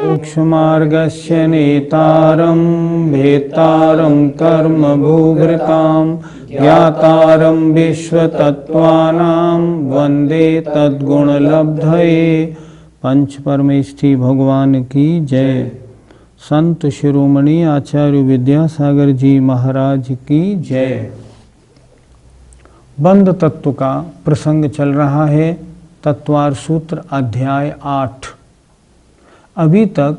मोक्षमार्गस्य नेतारं भेतारं कर्म भूभृतां ज्ञातारं विश्वतत्त्वानां वन्दे तद्गुणलब्धये। पंच परमेष्ठी भगवान की जय। संत शिरोमणि आचार्य विद्यासागर जी महाराज की जय। बंध तत्व का प्रसंग चल रहा है। तत्वार सूत्र अध्याय 8। अभी तक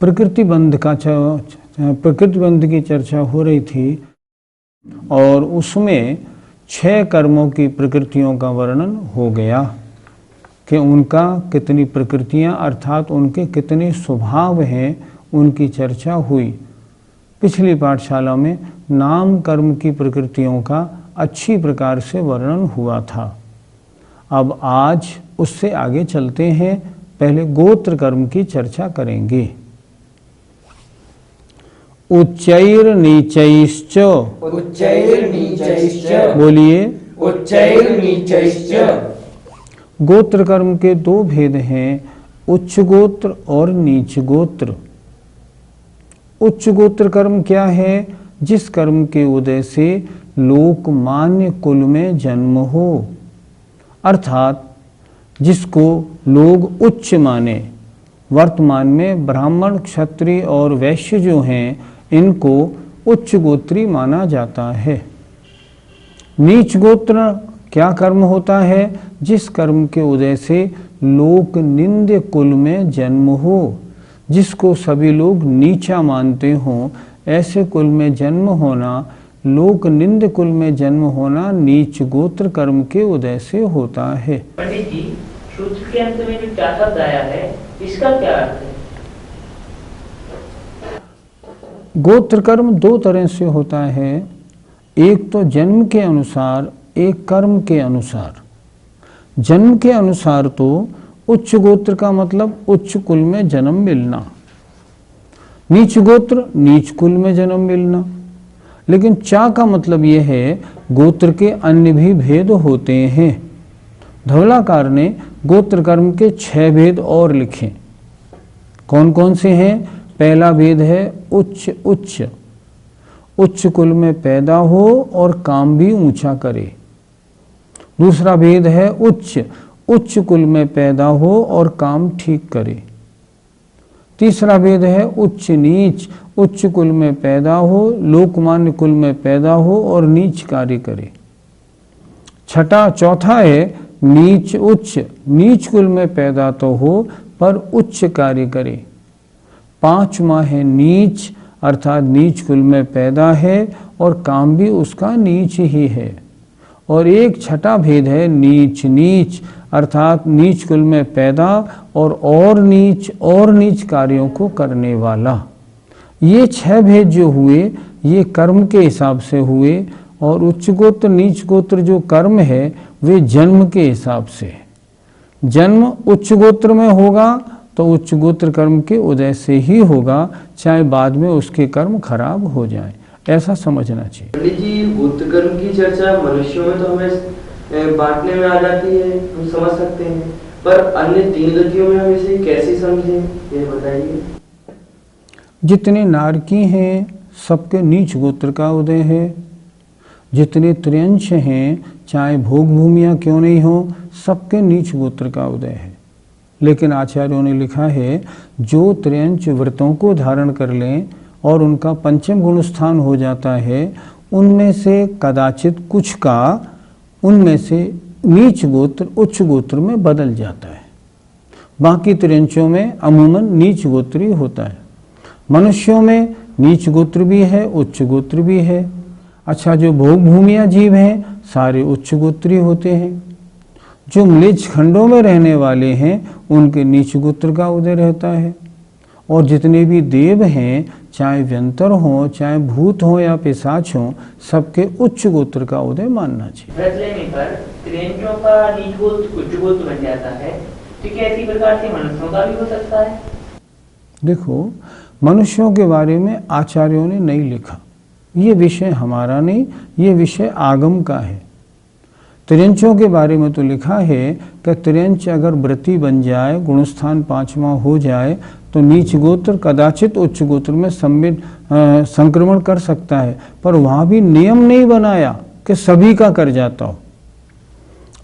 प्रकृति बंध की चर्चा हो रही थी और उसमें 6 कर्मों की प्रकृतियों का वर्णन हो गया कि उनका कितनी प्रकृतियां अर्थात उनके कितने स्वभाव हैं, उनकी चर्चा हुई। पिछली पाठशाला में नाम कर्म की प्रकृतियों का अच्छी प्रकार से वर्णन हुआ था। अब आज उससे आगे चलते हैं। पहले गोत्र कर्म की चर्चा करेंगे। उच्चैर नीचैश्च, बोलिए उच्चैर नीचैश्च। गोत्र कर्म के 2 भेद हैं, उच्च गोत्र और नीच गोत्र। उच्च गोत्र कर्म क्या है? जिस कर्म के उदय से लोकमान्य कुल में जन्म हो, अर्थात जिसको लोग उच्च माने। वर्तमान में ब्राह्मण, क्षत्रिय और वैश्य जो हैं, इनको उच्च गोत्री माना जाता है। नीच गोत्र क्या कर्म होता है? जिस कर्म के उदय से लोक निंद्य कुल में जन्म हो, जिसको सभी लोग नीचा मानते हों, ऐसे कुल में जन्म होना, लोक निंद कुल में जन्म होना नीच गोत्र कर्म के उदय से होता है। पंडित जी, सूत्र के अंत में जो 4 शब्द आया है, इसका क्या अर्थ है? गोत्र कर्म 2 तरह से होता है। एक तो जन्म के अनुसार, एक कर्म के अनुसार। जन्म के अनुसार तो उच्च गोत्र का मतलब उच्च कुल में जन्म मिलना, नीच गोत्र नीच कुल में जन्म मिलना। लेकिन चा का मतलब यह है गोत्र के अन्य भी भेद होते हैं। धवलाकार ने गोत्र कर्म के 6 भेद और लिखे। कौन कौन से हैं? पहला भेद है उच्च उच्च, उच्च कुल में पैदा हो और काम भी ऊंचा करे। दूसरा भेद है उच्च, उच्च कुल में पैदा हो और काम ठीक करे। तीसरा भेद है उच्च नीच, उच्च कुल में पैदा हो, लोकमान्य कुल में पैदा हो और नीच कार्य करे। चौथा है नीच उच्च, नीच कुल में पैदा तो हो पर उच्च कार्य करे। 5वां है नीच, अर्थात नीच कुल में पैदा है और काम भी उसका नीच ही है। और एक छठा भेद है नीच नीच, अर्थात नीच कुल में पैदा और नीच कार्यों को करने वाला। ये 6 भेद जो हुए, ये कर्म के हिसाब से हुए। और उच्च गोत्र नीच गोत्र जो कर्म है, वे जन्म के हिसाब से। जन्म उच्च गोत्र में होगा तो उच्च गोत्र कर्म के उदय से ही होगा, चाहे बाद में उसके कर्म खराब हो जाए। ऐसा समझना चाहिए। पंडित जी, गोत्र कर्म की चर्चा मनुष्यों में तो हमें बांटने में आ जाती है, हम समझ सकते हैं, पर अन्य 3 गतियों में हम इसे कैसे समझें, ये बताइए। जितने नारकी हैं, सबके नीच गोत्र का उदय है। जितने त्रियंश हैं, चाहे भोग भूमियाँ क्यों नहीं हो, सबके नीच गोत्र का उदय है। लेकिन आचार्यों ने लिखा है, जो त्रियंश व्रतों को धारण कर लें और उनका पंचम गुण स्थान हो जाता है, उनमें से कदाचित कुछ का उनमें से नीच गोत्र उच्च गोत्र में बदल जाता है। बाकी त्रियंशों में अमूमन नीच गोत्री होता है। मनुष्यों में नीच गोत्र भी है, उच्च गोत्र भी है। अच्छा, जो भोग भूमिया जीव हैं, सारे उच्च गोत्री होते हैं। जो म्लेच्छ खंडों में रहने वाले हैं उनके नीच गोत्र का उदय रहता है। और जितने भी देव हैं, चाहे व्यंतर हों, चाहे भूत हों या पिशाच हों, सबके उच्च गोत्र का उदय मानना चाहिए। व्रत लेने पर त्रियंचों का नीच गोत्र उच्च गोत्र बन जाता है, तो क्या इसी प्रकार से मनुष्यों का भी हो सकता है? देखो, मनुष्यों के बारे में आचार्यों ने नहीं लिखा, ये विषय हमारा नहीं, ये विषय आगम का है। त्रियंचों के बारे में तो लिखा है कि त्रियंच अगर व्रती बन जाए, गुणस्थान 5वां हो जाए, तो नीच गोत्र कदाचित उच्च गोत्र में संक्रमण कर सकता है, पर वहाँ भी नियम नहीं बनाया कि सभी का कर जाता हो।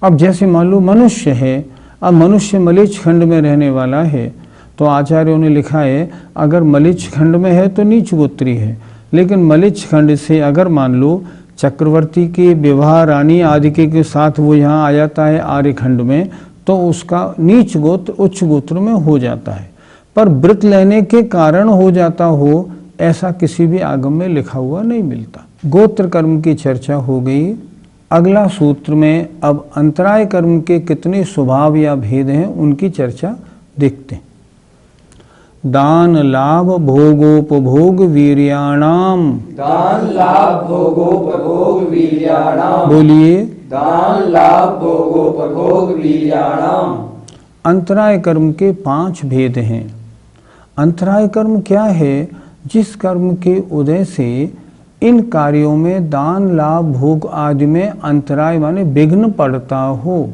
अब जैसे मान लो मनुष्य है, अब मनुष्य मलेच्छ खंड में रहने वाला है, तो आचार्यों ने लिखा है अगर मलेच्छ खंड में है तो नीच गोत्री है, लेकिन मलेच्छ खंड से अगर मान लो चक्रवर्ती के विवाह रानी आदि के साथ वो यहाँ आ जाता है आर्य खंड में, तो उसका नीच गोत्र उच्च गोत्र में हो जाता है। पर व्रत लेने के कारण हो जाता हो, ऐसा किसी भी आगम में लिखा हुआ नहीं मिलता। गोत्र कर्म की चर्चा हो गई। अगला सूत्र में अब अंतराय कर्म के कितने स्वभाव या भेद हैं उनकी चर्चा देखते हैं। दान लाभ भोगोपभोग वीर्याणाम। दान लाभ भोगोपभोग वीर्याणाम। बोलिए, दान लाभ भोगोपभोग वीर्याणाम। अंतराय कर्म के 5 भेद हैं। अंतराय कर्म क्या है? जिस कर्म के उदय से इन कार्यों में दान लाभ भोग आदि में अंतराय माने विघ्न पड़ता हो,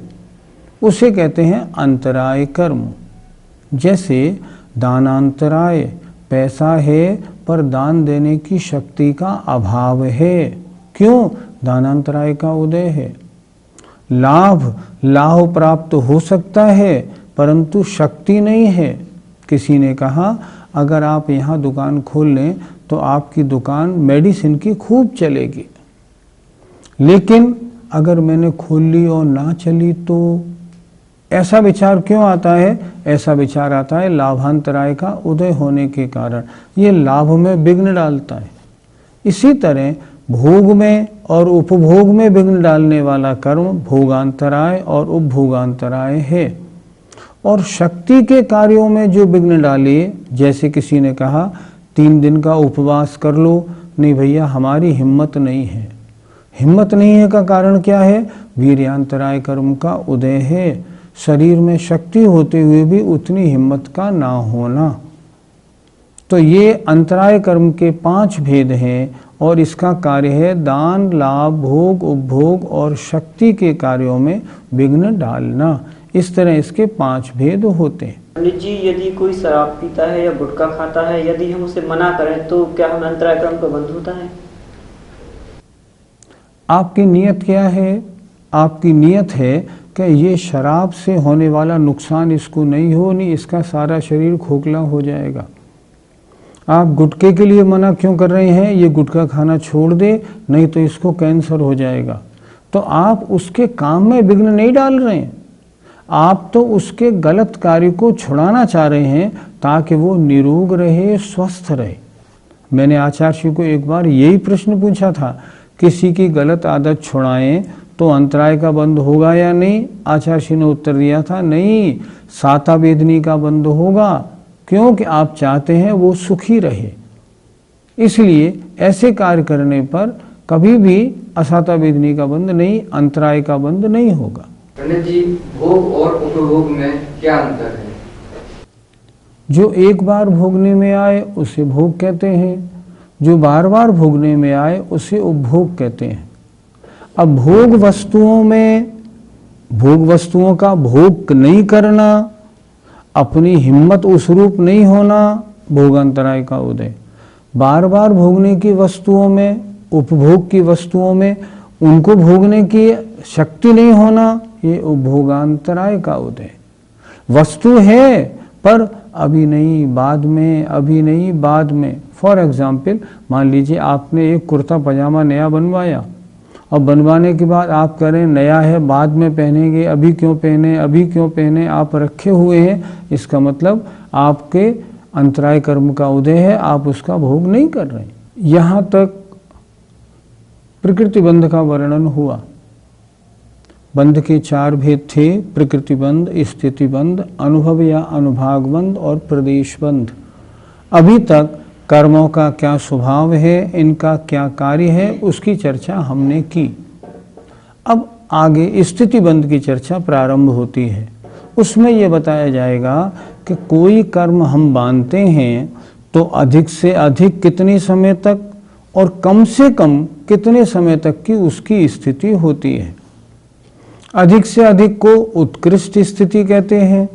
उसे कहते हैं अंतराय कर्म। जैसे दानांतराय, पैसा है पर दान देने की शक्ति का अभाव है, क्यों? दानांतराय का उदय है। लाभ प्राप्त हो सकता है परंतु शक्ति नहीं है। किसी ने कहा अगर आप यहाँ दुकान खोल लें तो आपकी दुकान मेडिसिन की खूब चलेगी, लेकिन अगर मैंने खोल ली और ना चली तो? ऐसा विचार क्यों आता है? ऐसा विचार आता है लाभांतराय का उदय होने के कारण, ये लाभ में विघ्न डालता है। इसी तरह भोग में और उपभोग में विघ्न डालने वाला कर्म भोगांतराय और उपभोगांतराय है। और शक्ति के कार्यों में जो विघ्न डाले, जैसे किसी ने कहा 3 दिन का उपवास कर लो, नहीं भैया हमारी हिम्मत नहीं है। हिम्मत नहीं है का कारण क्या है? वीर्यांतराय कर्म का उदय है। शरीर में शक्ति होते हुए भी उतनी हिम्मत का ना होना। तो ये अंतराय कर्म के 5 भेद हैं और इसका कार्य है दान लाभ भोग उपभोग और शक्ति के कार्यों में विघ्न डालना। इस तरह इसके 5 भेद होते हैं। पंडित जी, यदि कोई शराब पीता है या गुटखा खाता है, यदि हम उसे मना करें तो क्या हमें अंतराय कर्म का बंध होता है? आपकी नियत क्या है? आपकी नियत है कि ये शराब से होने वाला नुकसान इसको नहीं हो, नहीं इसका सारा शरीर खोखला हो जाएगा। आप गुटखे के लिए मना क्यों कर रहे हैं? ये गुटखा खाना छोड़ दे, नहीं तो इसको कैंसर हो जाएगा। तो आप उसके काम में विघ्न नहीं डाल रहे हैं, आप तो उसके गलत कार्य को छुड़ाना चाह रहे हैं ताकि वो निरोग रहे, स्वस्थ रहे। मैंने आचार्य जी को एक बार यही प्रश्न पूछा था, किसी की गलत आदत छुड़ाएं तो अंतराय का बंध होगा या नहीं? आचार्य जी ने उत्तर दिया था नहीं, साता वेदनी का बंध होगा, क्योंकि आप चाहते हैं वो सुखी रहे। इसलिए ऐसे कार्य करने पर कभी भी असाता वेदनी का बंध नहीं, अंतराय का बंध नहीं होगा। पंडित जी, भोग और उपभोग में क्या अंतर है? जो एक बार भोगने में आए उसे भोग कहते हैं, जो बार बार भोगने में आए उसे उपभोग कहते हैं। अब भोग वस्तुओं का भोग नहीं करना, अपनी हिम्मत उस रूप नहीं होना, भोगांतराय का उदय। बार बार भोगने की वस्तुओं में, उपभोग की वस्तुओं में उनको भोगने की शक्ति नहीं होना, ये उपभोगांतराय का उदय। वस्तु है पर अभी नहीं, बाद में, अभी नहीं, बाद में। फॉर एग्जाम्पल, मान लीजिए आपने एक कुर्ता पजामा नया बनवाया और बनवाने के बाद आप कह रहे हैं नया है, बाद में पहनेंगे, अभी क्यों पहने, अभी क्यों पहने, आप रखे हुए हैं। इसका मतलब आपके अंतराय कर्म का उदय है, आप उसका भोग नहीं कर रहे हैं। यहाँ तक प्रकृति बंध का वर्णन हुआ। बंध के 4 भेद थे, प्रकृति बंध, स्थिति बंध, अनुभव या अनुभाग बंध और प्रदेश बंध। अभी तक कर्मों का क्या स्वभाव है, इनका क्या कार्य है, उसकी चर्चा हमने की। अब आगे स्थिति बंध की चर्चा प्रारंभ होती है। उसमें यह बताया जाएगा कि कोई कर्म हम बांधते हैं तो अधिक से अधिक कितने समय तक और कम से कम कितने समय तक की उसकी स्थिति होती है। अधिक से अधिक को उत्कृष्ट स्थिति कहते हैं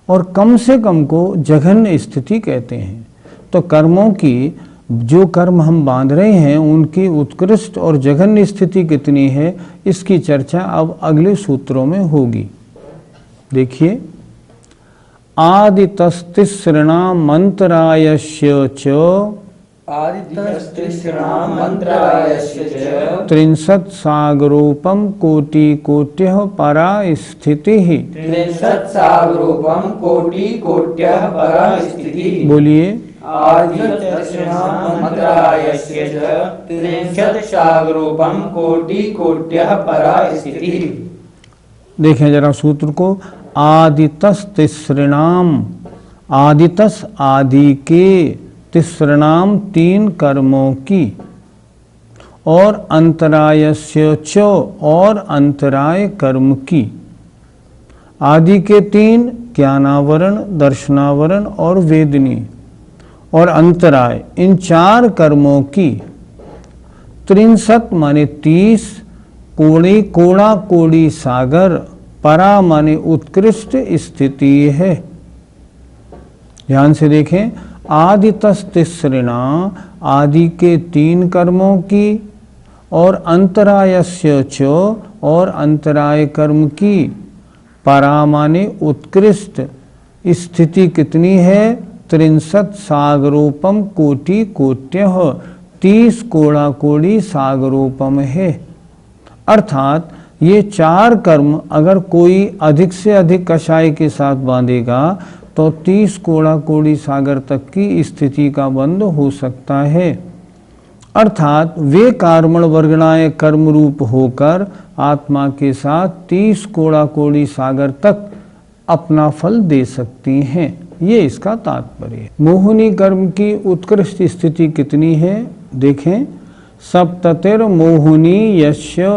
और कम से कम को जघन्य स्थिति कहते हैं। तो कर्मों की, जो कर्म हम बांध रहे हैं उनकी उत्कृष्ट और जघन्य स्थिति कितनी है, इसकी चर्चा अब अगले सूत्रों में होगी। देखिए, आदितस्तिसृणां मंत्रायस्य च त्रिंशत् सागरोपम कोटि कोट्यः परा स्थितिः। बोलिए, देखें जरा सूत्र को। आदितस तिसृणाम, आदितस आदि के, तिसृणाम 3 कर्मों की, और अंतरायस्य च और अंतराय कर्म की। आदि के 3 ज्ञानावरण, दर्शनावरण और वेदनी, और अंतराय इन 4 कर्मों की। 63 माने 30, कोड़ी कोड़ा कोड़ी सागर, परा माने उत्कृष्ट स्थिति है। ध्यान से देखें, आदितस्तिसृणा आदि के 3 कर्मों की, और अंतरायस्य च और अंतराय कर्म की, परा माने उत्कृष्ट स्थिति कितनी है, 63 सागरोपम कोटि कोट्यः, 30 कोड़ा कोड़ी सागरोपम है। अर्थात ये 4 कर्म अगर कोई अधिक से अधिक कषाय के साथ बांधेगा तो 30 कोड़ा कोड़ी सागर तक की स्थिति का बंध हो सकता है। अर्थात वे कार्मण वर्गणाएं कर्म रूप होकर आत्मा के साथ 30 कोड़ा कोड़ी सागर तक अपना फल दे सकती हैं। ये इसका तात्पर्य है। मोहिनी कर्म की उत्कृष्ट स्थिति कितनी है, देखें। सप्ततिर मोहिनी यस्य,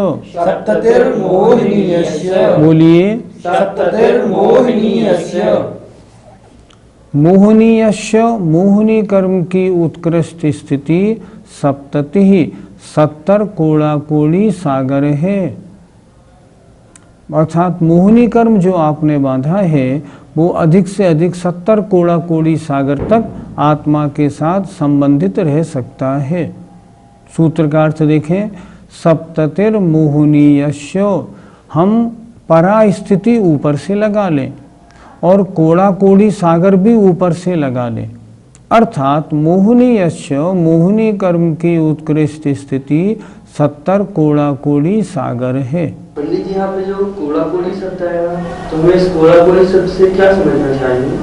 बोलिए, मोहिनी यस्य, मोहिनी कर्म की उत्कृष्ट स्थिति सप्तति 70 कोड़ा कोड़ी सागर है। अर्थात मोहिनी कर्म जो आपने बांधा है वो अधिक से अधिक 70 कोड़ा कोड़ी सागर तक आत्मा के साथ संबंधित रह सकता है। सूत्र का अर्थ देखें, सप्ततिर मोहिनीयस्य, हम परा स्थिति ऊपर से लगा लें और कोड़ा कोड़ी सागर भी ऊपर से लगा लें। अर्थात मोहिनीयस्य, मोहिनी कर्म की उत्कृष्ट स्थिति 70 कोड़ा कोड़ी सागर है। पंडित जी, यहाँ पे जो कोड़ा कोड़ी शब्द आया तो हमें इस कोड़ा कोड़ी शब्द से क्या समझना चाहिए?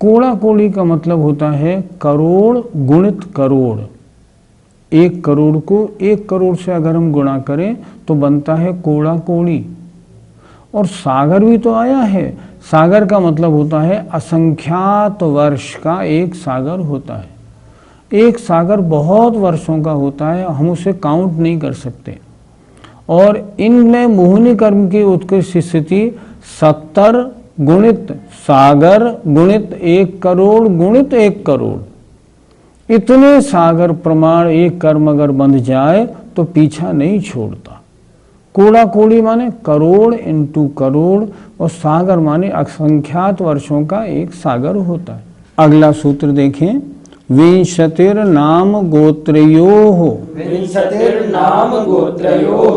कोड़ा कोड़ी का मतलब होता है करोड़ गुणित करोड़। 1 करोड़ को 1 करोड़ से अगर हम गुणा करें तो बनता है कोड़ा कोड़ी। और सागर भी तो आया है। सागर का मतलब होता है असंख्यात वर्ष का एक सागर होता है। एक सागर बहुत वर्षों का होता है, हम उसे काउंट नहीं कर सकते। और इनमें मोहिनी कर्म की उत्कृष्ट स्थिति 70 गुणित सागर गुणित 1 करोड़ गुणित 1 करोड़, इतने सागर प्रमाण एक कर्म अगर बंध जाए तो पीछा नहीं छोड़ता। कोड़ा कोड़ी माने करोड़ इंटू करोड़, और सागर माने असंख्यात वर्षों का एक सागर होता है। अगला सूत्र देखें, विंशतिर नाम गोत्रयोः,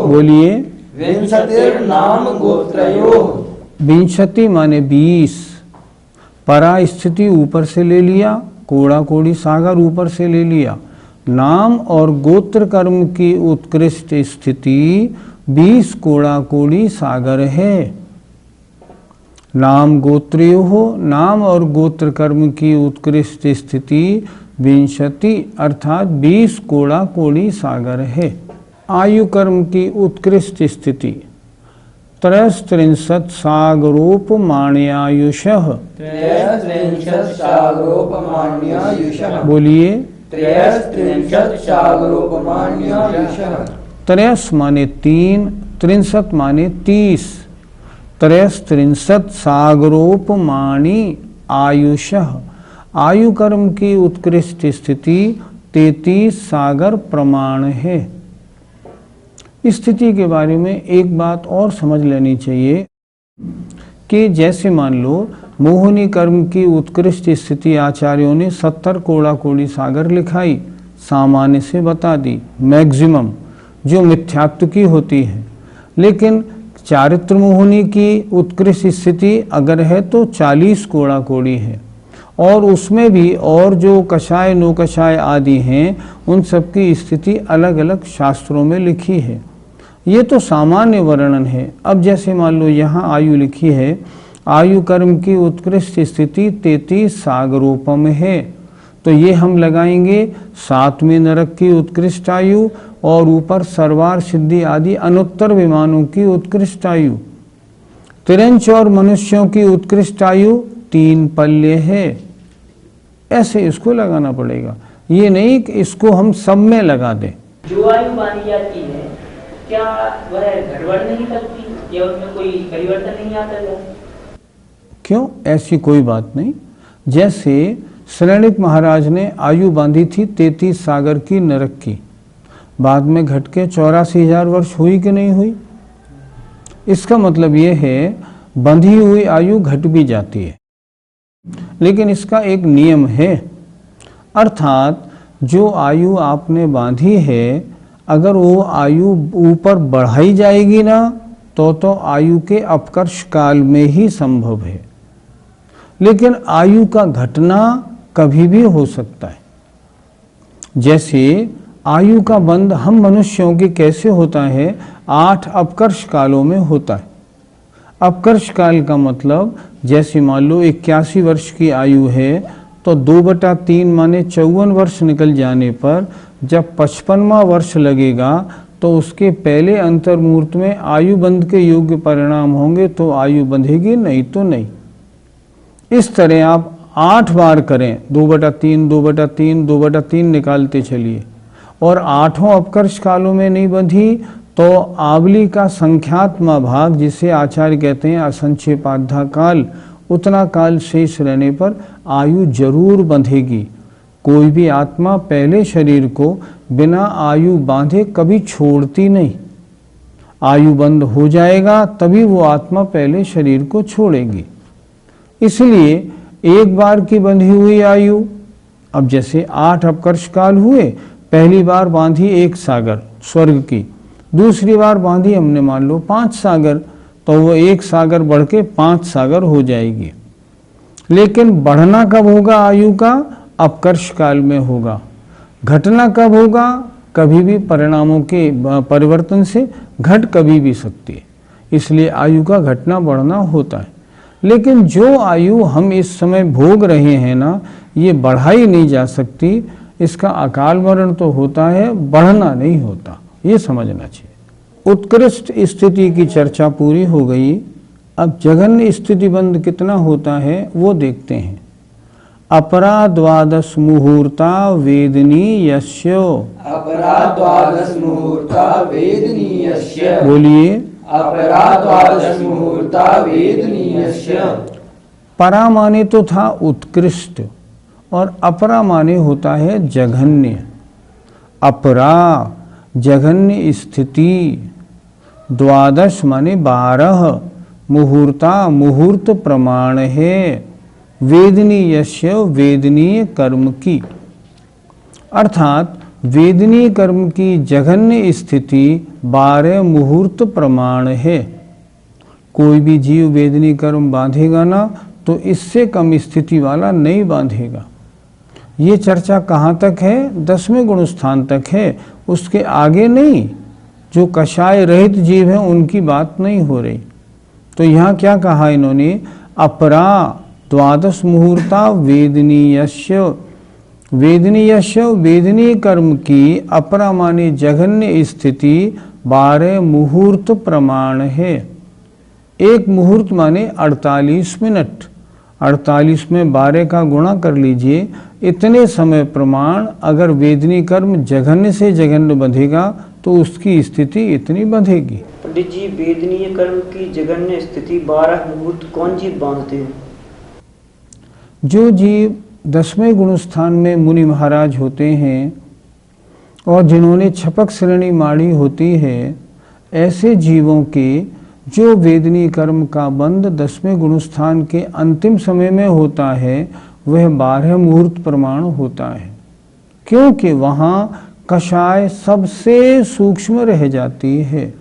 बोलिए, विंशति माने 20, परा स्थिति ऊपर से ले लिया, कोड़ा कोड़ी सागर ऊपर से ले लिया। नाम और गोत्र कर्म की उत्कृष्ट स्थिति 20 कोड़ा कोड़ी सागर है। नाम गोत्रयोः, नाम और गोत्र कर्म की उत्कृष्ट स्थिति 20 अर्थात 20 कोड़ा कोड़ी सागर है। आयु कर्म की उत्कृष्ट स्थिति त्रयस्त्रिंशत् सागरोपमाण्यायुषः। त्रयस्त्रिंशत् सागरोपमाण्यायुषः। बोलिए। त्रयस्त्रिंशत् सागरोपमाण्यायुषः। त्रयस माने 3, त्रिंशत माने 30। त्रयस्त्रिंशत् सागरोपमाणी आयुषः। आयु कर्म की उत्कृष्ट स्थिति 33 सागर प्रमाण है। इस स्थिति के बारे में एक बात और समझ लेनी चाहिए कि जैसे मान लो मोहिनी कर्म की उत्कृष्ट स्थिति आचार्यों ने 70 कोड़ा कोड़ी सागर लिखाई, सामान्य से बता दी, मैक्सिमम जो मिथ्यात्व की होती है। लेकिन चारित्र मोहिनी की उत्कृष्ट स्थिति अगर है तो 40 कोड़ा कोड़ी है, और उसमें भी और जो कषाय नो कषाय आदि हैं उन सब की स्थिति अलग अलग शास्त्रों में लिखी है। ये तो सामान्य वर्णन है। अब जैसे मान लो यहाँ आयु लिखी है, आयु कर्म की उत्कृष्ट स्थिति 33 सागरोपम है, तो ये हम लगाएंगे 7वें नरक की उत्कृष्ट आयु और ऊपर सर्वार सिद्धि आदि अनुत्तर विमानों की उत्कृष्ट आयु। तिरंच और मनुष्यों की उत्कृष्ट आयु 3 पल्य है। ऐसे इसको लगाना पड़ेगा, ये नहीं कि इसको हम सब में लगा दें। जो आयु मानी जाती है क्या वह घटबढ़ नहीं करती या उसमें कोई परिवर्तन नहीं आता है? क्यों? ऐसी कोई बात नहीं। जैसे श्रेणिक महाराज ने आयु बांधी थी 33 सागर की नरक की, बाद में घट के 84,000 वर्ष हुई कि नहीं हुई? इसका मतलब ये है बंधी हुई आयु घट भी जाती है, लेकिन इसका एक नियम है। अर्थात जो आयु आपने बांधी है अगर वो आयु ऊपर बढ़ाई जाएगी ना तो आयु के अपकर्ष काल में ही संभव है, लेकिन आयु का घटना कभी भी हो सकता है। जैसे आयु का बंध हम मनुष्यों की कैसे होता है, 8 अपकर्ष कालों में होता है। अपकर्ष काल का मतलब जैसे मान लो 81 वर्ष की आयु है तो 2/3 माने 54 वर्ष निकल जाने पर जब 55वां वर्ष लगेगा तो उसके पहले अंतर्मुहूर्त में आयु बंध के योग्य परिणाम होंगे तो आयु बंधेगी, नहीं तो नहीं। इस तरह आप 8 बार करें, 2/3 2/3 2/3 निकालते चलिए, और 8 अपकर्ष कालों में नहीं बंधी तो आवली का संख्यात्मा भाग जिसे आचार्य कहते हैं असंक्षेपाधा काल, उतना काल शेष रहने पर आयु जरूर बंधेगी। कोई भी आत्मा पहले शरीर को बिना आयु बांधे कभी छोड़ती नहीं। आयु बंद हो जाएगा तभी वो आत्मा पहले शरीर को छोड़ेगी। इसलिए एक बार की बंधी हुई आयु, अब जैसे 8 अपकर्ष काल हुए, पहली बार बांधी 1 सागर स्वर्ग की, दूसरी बार बांधी हमने मान लो 5 सागर, तो वो 1 सागर बढ़ के 5 सागर हो जाएगी। लेकिन बढ़ना कब होगा आयु का? अपकर्ष काल में होगा। घटना कब होगा? कभी भी परिणामों के परिवर्तन से घट कभी भी सकती है, इसलिए आयु का घटना बढ़ना होता है। लेकिन जो आयु हम इस समय भोग रहे हैं ना, ये बढ़ाई नहीं जा सकती। इसका अकाल मरण तो होता है, बढ़ना नहीं होता, ये समझना चाहिए। उत्कृष्ट स्थिति की चर्चा पूरी हो गई। अब जघन्य स्थिति बंध कितना होता है वो देखते हैं। अपरा 12 मुहूर्ता वेदनीयस्य। अपरा 12 मुहूर्ता वेदनीयस्य। बोलिए। अपरा 12 मुहूर्ता वेदनीयस्य। परा माने तो था उत्कृष्ट और अपरा माने होता है जघन्य। अपरा जघन्य स्थिति, 12 माने 12, मुहूर्ता मुहूर्त प्रमाण है, वेदनीयस्य वेदनीय कर्म की। अर्थात वेदनीय कर्म की जघन्य स्थिति 12 मुहूर्त प्रमाण है। कोई भी जीव वेदनीय कर्म बांधेगा ना तो इससे कम स्थिति वाला नहीं बांधेगा। ये चर्चा कहाँ तक है? 10वें गुण स्थान तक है, उसके आगे नहीं। जो कषाय रहित जीव हैं उनकी बात नहीं हो रही। तो यहाँ क्या कहा इन्होंने? अपरा 12 मुहूर्ता वेदनीयस्य। वेदनीयस्य वेदनीय कर्म की अपरा माने जघन्य स्थिति 12 मुहूर्त प्रमाण है। एक मुहूर्त माने 48 मिनट। 48 में 12 का गुणा कर लीजिए। इतने समय प्रमाण अगर वेदनी कर्म जघन्य से जघन्य बंधेगा तो उसकी स्थिति इतनी बंधेगी। पंडित जी, वेदनीय कर्म की जघन्य स्थिति 12 मुहूर्त कौन जीव बांधते हैं? जो जीव 10वें गुण स्थान में मुनि महाराज होते हैं और जिन्होंने छपक श्रेणी माड़ी होती है, ऐसे जीवों के जो वेदनी कर्म का बंध 10वें गुण स्थान के अंतिम समय में होता है, वह 12 मुहूर्त प्रमाण होता है, क्योंकि वहाँ कषाय सबसे सूक्ष्म रह जाती है।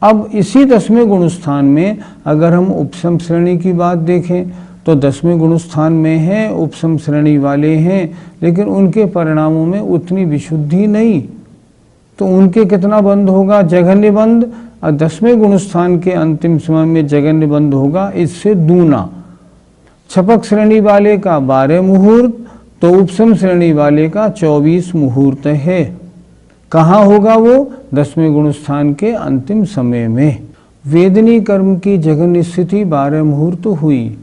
अब इसी 10वें गुण स्थान में अगर हम उपसम श्रेणी की बात देखें तो 10वें गुण स्थान में है, उपसम श्रेणी वाले हैं, लेकिन उनके परिणामों में उतनी विशुद्धि नहीं, तो उनके कितना बंध होगा? जघन्य बंध। और 10वें गुण स्थान के अंतिम समय में जघन्य बंध होगा इससे दूना। छपक श्रेणी वाले का 12 मुहूर्त तो उपसम श्रेणी वाले का 24 मुहूर्त है। कहाँ होगा वो? 10वें गुण स्थान के अंतिम समय में। वेदनी कर्म की जघन्य स्थिति 12 मुहूर्त हुई।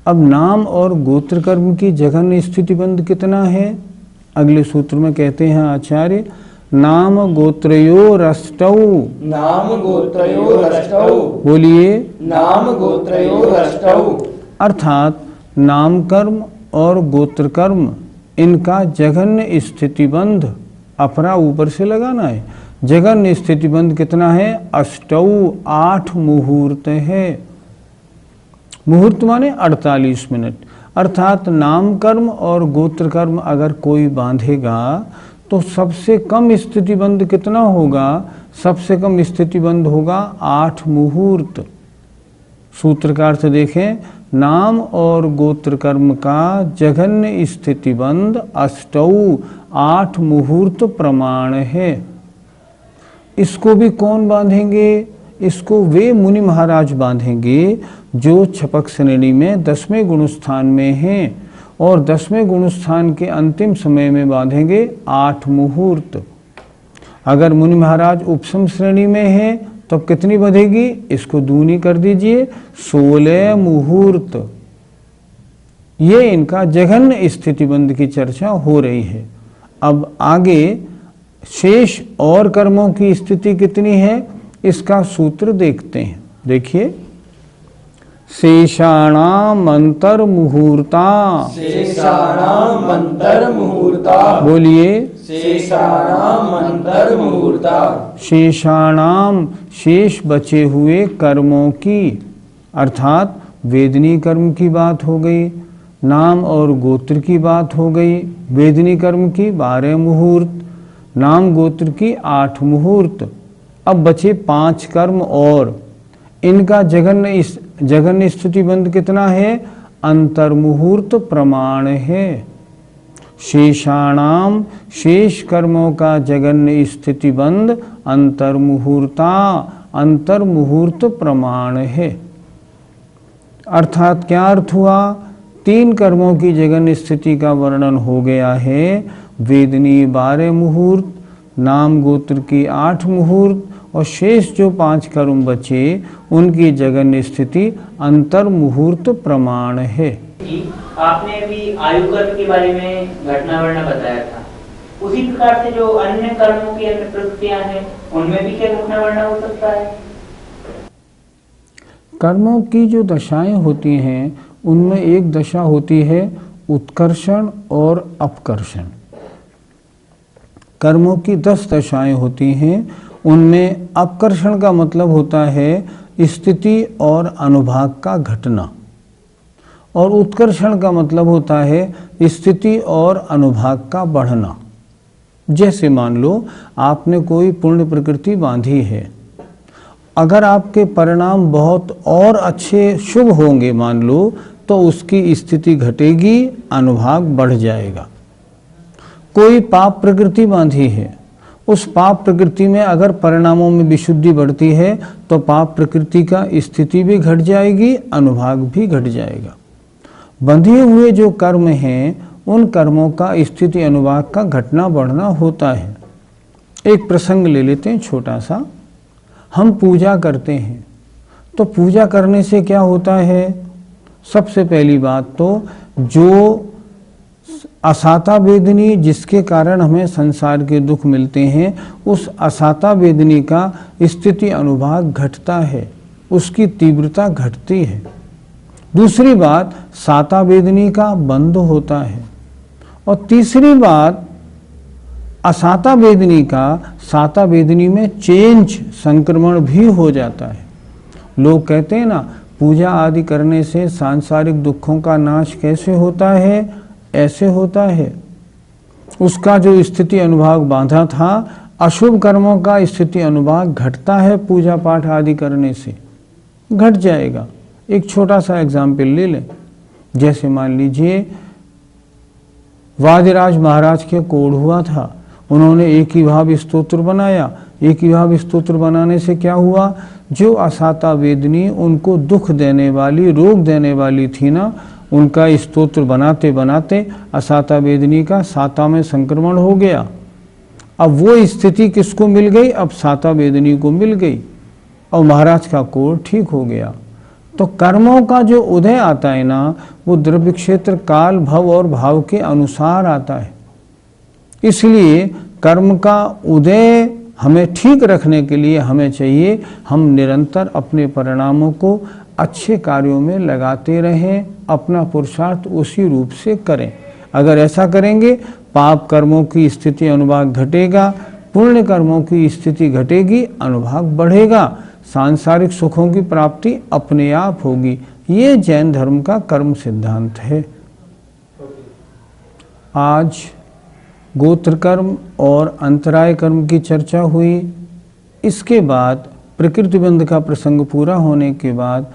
अब नाम और गोत्र कर्म की जघन्य स्थिति बंध कितना है? अगले सूत्र में कहते हैं आचार्य, नाम गोत्रयोरष्टौ। नाम गोत्रयोरष्टौ। बोलिए, नाम गोत्रयोरष्टौ। अर्थात नाम कर्म और गोत्र कर्म इनका जघन्य स्थितिबंध अपरा ऊपर से लगाना है। जघन्य स्थितिबंध कितना है? 8 मुहूर्त है। मुहूर्त माने 48 मिनट। अर्थात नाम कर्म और गोत्र कर्म अगर कोई बांधेगा तो सबसे कम स्थितिबंध कितना होगा? सबसे कम स्थितिबंध होगा 8 मुहूर्त। सूत्र का अर्थ देखें, नाम और गोत्र कर्म का जघन्य स्थितिबंध 8 मुहूर्त प्रमाण है। इसको भी कौन बांधेंगे? इसको वे मुनि महाराज बांधेंगे जो छपक श्रेणी में 10वें गुण स्थान में हैं, और 10वें गुण स्थान के अंतिम समय में बांधेंगे 8 मुहूर्त। अगर मुनि महाराज उपसम श्रेणी में हैं तो कितनी बंधेगी? इसको दूनी कर दीजिए, 16 मुहूर्त। ये इनका जघन्य स्थितिबंध की चर्चा हो रही है। अब आगे शेष और कर्मों की स्थिति कितनी है, इसका सूत्र देखते हैं। देखिए, शेषाणाम अंतर मुहूर्ता। शेषाणाम अंतर मुहूर्ता। बोलिए, शेषाणाम अंतर मुहूर्ता। शेषाणाम शेष बचे हुए कर्मों की, अर्थात वेदनी कर्म की बात हो गई, नाम और गोत्र की बात हो गई। वेदनी कर्म की 12 मुहूर्त, नाम गोत्र की 8 मुहूर्त। अब बचे 5 कर्म और इनका जघन्य स्थितिबंध कितना है? अंतर मुहूर्त प्रमाण है। शेषाणाम शेष कर्मों का जघन्य स्थितिबंध अंतर मुहूर्ता, अंतर मुहूर्त प्रमाण है। अर्थात क्या अर्थ हुआ? 3 कर्मों की जघन्य स्थिति का वर्णन हो गया है। वेदनी 12 मुहूर्त, नाम गोत्र की 8 मुहूर्त, और शेष जो 5 कर्म बचे उनकी जघन्य स्थिति अंतर मुहूर्त प्रमाण है। आपने अभी आयु कर्म के बारे में घटना वर्णन बताया था, उसी प्रकार से जो अन्य कर्मों की अन्य प्रवृत्तियां हैं उनमें भी क्या घटना वर्णन हो सकता है? कर्मों की जो दशाएं होती हैं उनमें एक दशा होती है उत्कर्षण और अपकर्षण। कर्मों की 10 दशाएं होती हैं, उनमें अपकर्षण का मतलब होता है स्थिति और अनुभाग का घटना, और उत्कर्षण का मतलब होता है स्थिति और अनुभाग का बढ़ना। जैसे मान लो आपने कोई पुण्य प्रकृति बांधी है, अगर आपके परिणाम बहुत और अच्छे शुभ होंगे मान लो, तो उसकी स्थिति घटेगी, अनुभाग बढ़ जाएगा। कोई पाप प्रकृति बांधी है, उस पाप प्रकृति में अगर परिणामों में विशुद्धि बढ़ती है तो पाप प्रकृति का स्थिति भी घट जाएगी, अनुभाग भी घट जाएगा। बंधे हुए जो कर्म हैं उन कर्मों का स्थिति अनुभाग का घटना बढ़ना होता है। एक प्रसंग ले लेते हैं छोटा सा। हम पूजा करते हैं तो पूजा करने से क्या होता है? सबसे पहली बात तो जो असाता वेदनी जिसके कारण हमें संसार के दुख मिलते हैं, उस असाता वेदनी का स्थिति अनुभाग घटता है, उसकी तीव्रता घटती है। दूसरी बात, साता वेदनी का बंद होता है। और तीसरी बात, असाता वेदनी का साता वेदनी में चेंज संक्रमण भी हो जाता है। लोग कहते हैं ना, पूजा आदि करने से सांसारिक दुखों का नाश कैसे होता है? ऐसे होता है। उसका जो स्थिति अनुभाग बांधा था, अशुभ कर्मों का स्थिति अनुभाग घटता है, पूजा पाठ आदि करने से घट जाएगा। एक छोटा सा एग्जाम्पल ले लें। जैसे मान लीजिए वादिराज महाराज के कोढ़ हुआ था, उन्होंने एक ही भाव स्तोत्र बनाया। एक ही भाव स्तोत्र बनाने से क्या हुआ? जो असाता वेदनी उनको दुख देने वाली, रोग देने वाली थी ना, उनका स्तोत्र बनाते बनाते असाता वेदनी का साता में संक्रमण हो गया। अब वो स्थिति किसको मिल गई? अब साता वेदनी को मिल गई और महाराज का कोढ़ ठीक हो गया। तो कर्मों का जो उदय आता है ना, वो द्रव्य क्षेत्र, काल, भव और भाव के अनुसार आता है। इसलिए कर्म का उदय हमें ठीक रखने के लिए हमें चाहिए हम निरंतर अपने परिणामों को अच्छे कार्यों में लगाते रहें, अपना पुरुषार्थ उसी रूप से करें। अगर ऐसा करेंगे, पाप कर्मों की स्थिति अनुभाग घटेगा, पुण्य कर्मों की स्थिति घटेगी, अनुभाग बढ़ेगा, सांसारिक सुखों की प्राप्ति अपने आप होगी। ये जैन धर्म का कर्म सिद्धांत है। आज गोत्र कर्म और अंतराय कर्म की चर्चा हुई। इसके बाद प्रकृति बंध का प्रसंग पूरा होने के बाद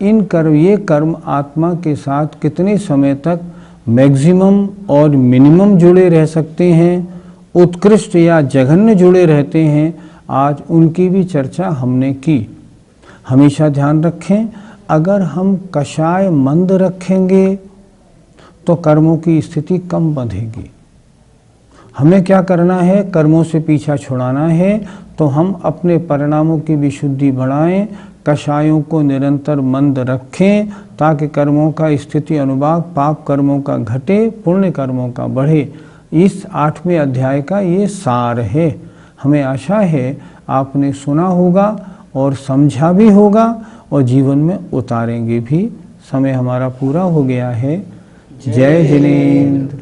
ये कर्म आत्मा के साथ कितने समय तक मैक्सिमम और मिनिमम जुड़े रह सकते हैं, उत्कृष्ट या जघन्य जुड़े रहते हैं, आज उनकी भी चर्चा हमने की। हमेशा ध्यान रखें, अगर हम कषाय मंद रखेंगे तो कर्मों की स्थिति कम बंधेगी। हमें क्या करना है? कर्मों से पीछा छुड़ाना है, तो हम अपने परिणामों की विशुद्धि बढ़ाएं, कषायों को निरंतर मंद रखें, ताकि कर्मों का स्थिति अनुभाग पाप कर्मों का घटे, पुण्य कर्मों का बढ़े। इस 8वें अध्याय का ये सार है। हमें आशा है आपने सुना होगा और समझा भी होगा और जीवन में उतारेंगे भी। समय हमारा पूरा हो गया है। जय जिनेंद्र।